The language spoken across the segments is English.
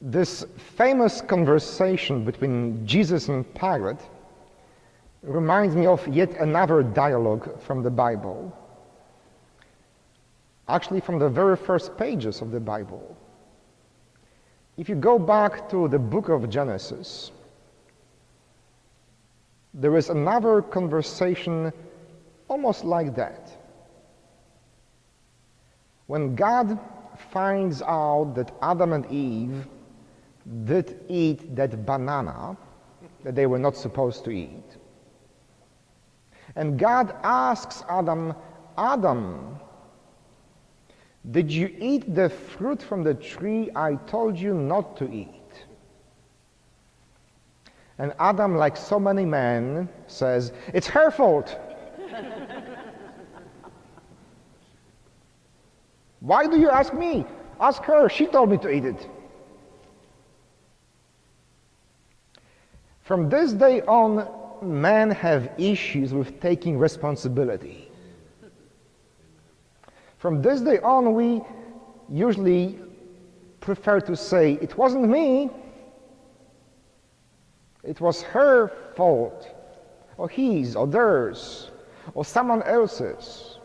This famous conversation between Jesus and Pilate reminds me of yet another dialogue from the Bible, actually from the very first pages of the Bible. If you go back to the book of Genesis, there is another conversation almost like that. When God finds out that Adam and Eve did eat that banana that they were not supposed to eat, and God asks Adam, Adam, did you eat the fruit from the tree I told you not to eat? And Adam, like so many men, says, it's her fault. Why do you ask me? Ask her. She told me to eat it. From this day on, men have issues with taking responsibility. From this day on, we usually prefer to say, it wasn't me, it was her fault, or his, or theirs, or someone else's.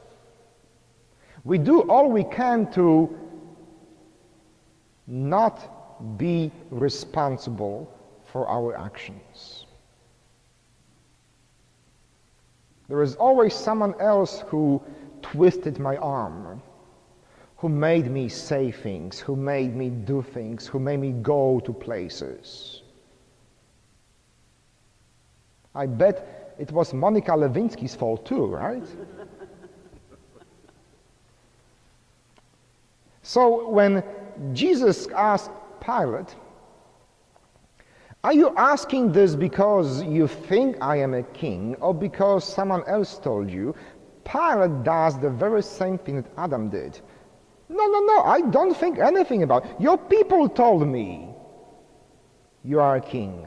We do all we can to not be responsible for our actions. There is always someone else who twisted my arm, who made me say things, who made me do things, who made me go to places. I bet it was Monica Lewinsky's fault too, right? So when Jesus asked Pilate, are you asking this because you think I am a king or because someone else told you? Pilate does the very same thing that Adam did. No, I don't think anything about it. Your people told me you are a king.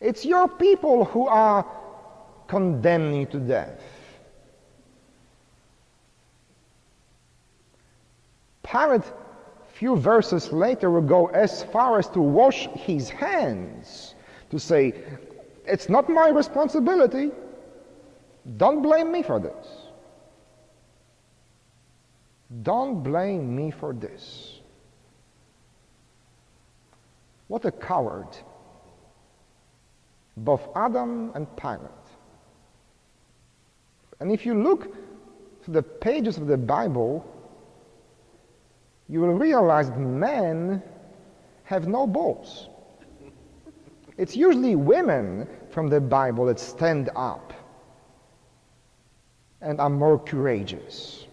It's your people who are condemning you to death. Pilate, few verses later, will go as far as to wash his hands, to say, it's not my responsibility. Don't blame me for this. Don't blame me for this. What a coward. Both Adam and Pilate. And if you look to the pages of the Bible, you will realize that men have no balls. It's usually women from the Bible that stand up and are more courageous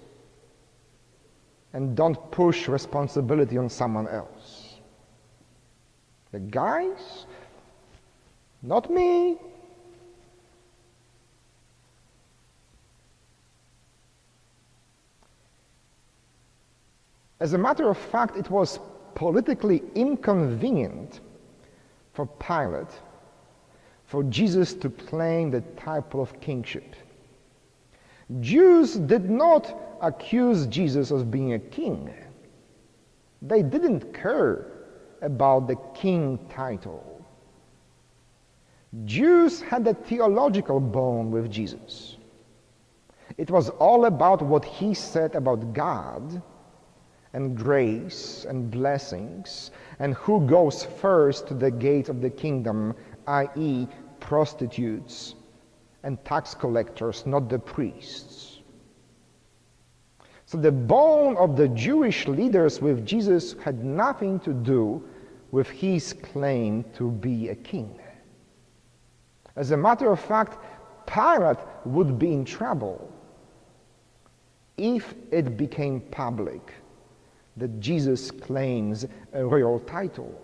and don't push responsibility on someone else. The guys, not me. As a matter of fact, it was politically inconvenient for Pilate for Jesus to claim the title of kingship. Jews did not accuse Jesus of being a king. They didn't care about the king title. Jews had a theological bone with Jesus. It was all about what he said about God and grace and blessings and who goes first to the gate of the kingdom, i.e. prostitutes and tax collectors, not the priests. So the bone of the Jewish leaders with Jesus had nothing to do with his claim to be a king. As a matter of fact, Pilate would be in trouble if it became public that Jesus claims a royal title.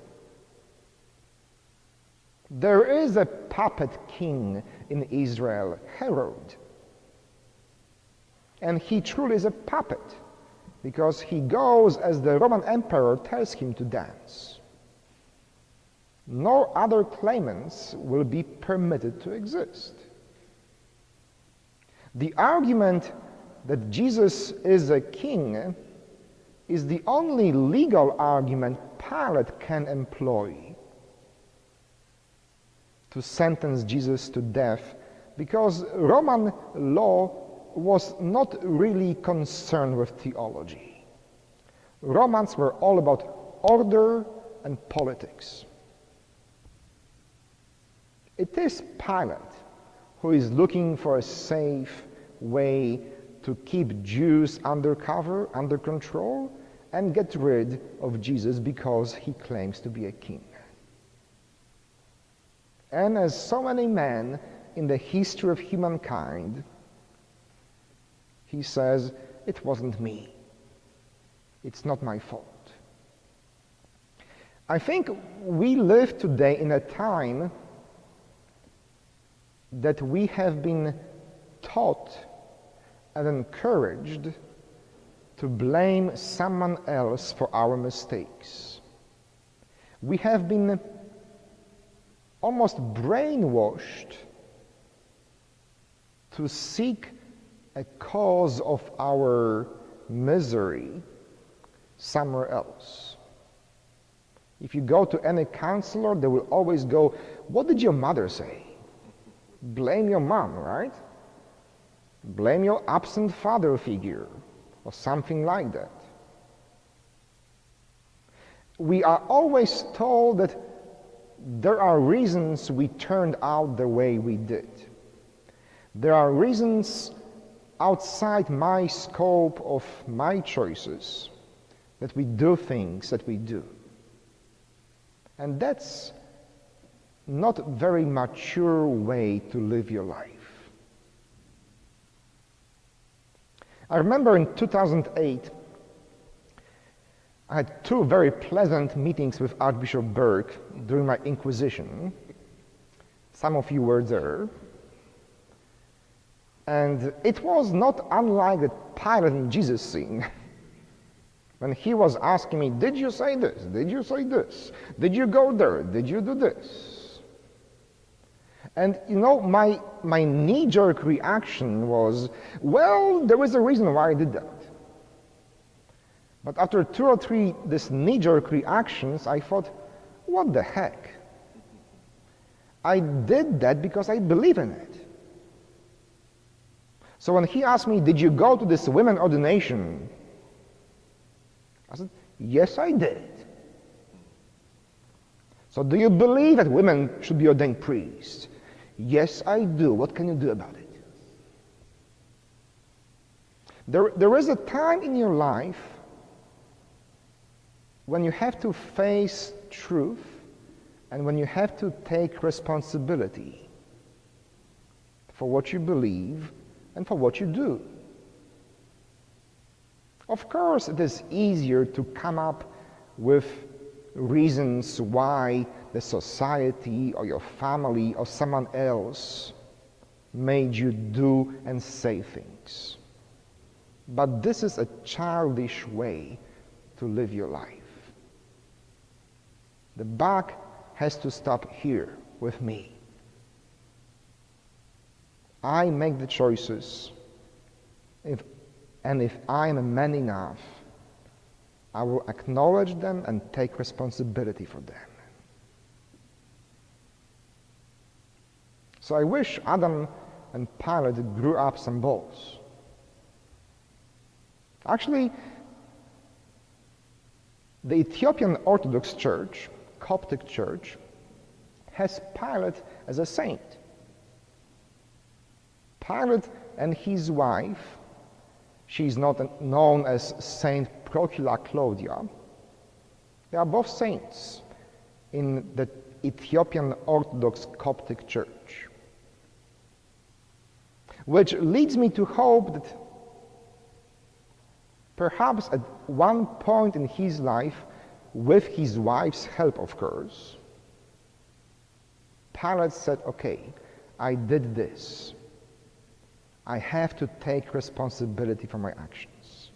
There is a puppet king in Israel, Herod. And he truly is a puppet because he goes as the Roman emperor tells him to dance. No other claimants will be permitted to exist. The argument that Jesus is a king is the only legal argument Pilate can employ to sentence Jesus to death, because Roman law was not really concerned with theology. Romans were all about order and politics. It is Pilate who is looking for a safe way to keep Jews under cover, under control, and get rid of Jesus because he claims to be a king. And as so many men in the history of humankind, he says, it wasn't me. It's not my fault. I think we live today in a time that we have been taught and encouraged to blame someone else for our mistakes. We have been almost brainwashed to seek a cause of our misery somewhere else. If you go to any counselor, they will always go, what did your mother say? Blame your mom, right? Blame your absent father figure, or something like that. We are always told that there are reasons we turned out the way we did. There are reasons outside my scope of my choices that we do things that we do. And that's not a very mature way to live your life. I remember in 2008, I had two very pleasant meetings with Archbishop Burke during my Inquisition. Some of you were there. And it was not unlike the Pilate and Jesus scene. When he was asking me, did you say this? Did you say this? Did you go there? Did you do this? And you know, my knee-jerk reaction was, well, there was a reason why I did that. But after 2 or 3 these knee-jerk reactions, I thought, what the heck? I did that because I believe in it. So when he asked me, did you go to this women ordination? I said, yes, I did. So do you believe that women should be ordained priests? Yes, I do. What can you do about it? There is a time in your life when you have to face truth and when you have to take responsibility for what you believe and for what you do. Of course, it is easier to come up with reasons why the society or your family or someone else made you do and say things. But this is a childish way to live your life. The buck has to stop here with me. I make the choices, and if I am man enough, I will acknowledge them and take responsibility for them. So I wish Adam and Pilate grew up some balls. Actually, the Ethiopian Orthodox Church, Coptic Church, has Pilate as a saint. Pilate and his wife, she's not known as Saint Procula Claudia, they are both saints in the Ethiopian Orthodox Coptic Church. Which leads me to hope that perhaps at one point in his life, with his wife's help, of course, Pilate said, okay, I did this. I have to take responsibility for my actions.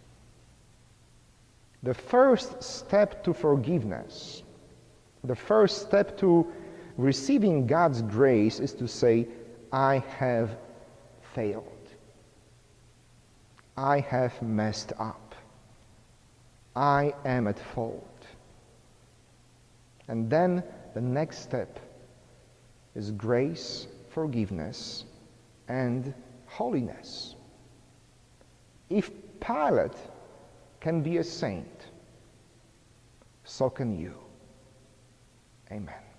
The first step to forgiveness, the first step to receiving God's grace is to say, I have failed. I have messed up. I am at fault. And then the next step is grace, forgiveness, and holiness. If Pilate can be a saint, so can you. Amen.